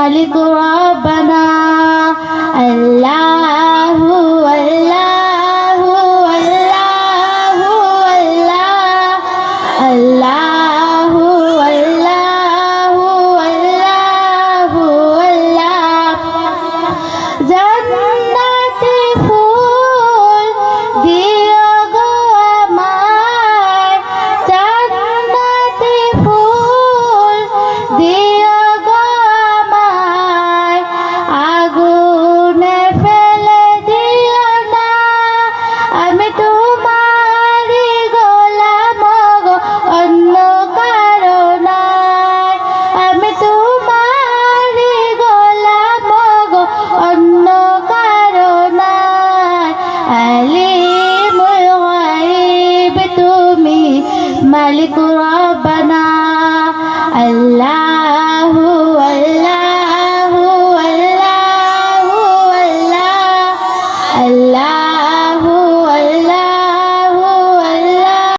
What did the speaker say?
মালিক রব্বানা আল্লাহু আল্লাহু আল্লাহু আল্লাহ আল্লাহু আল্লাহু আল্লাহু আল্লাহ জান্নাতি ফুল দিও গো আমায় জান্নাতি ফুল দিও গো আমায় আগুনে ফেলে দিও না আমি তোমারই গোলাম গো অন্য কারো নয় আমি তোমারই গোলাম গো অন্য কারো নয় আলিমুল গায়ব তুমি মালিক রব্বানা আল্লাহ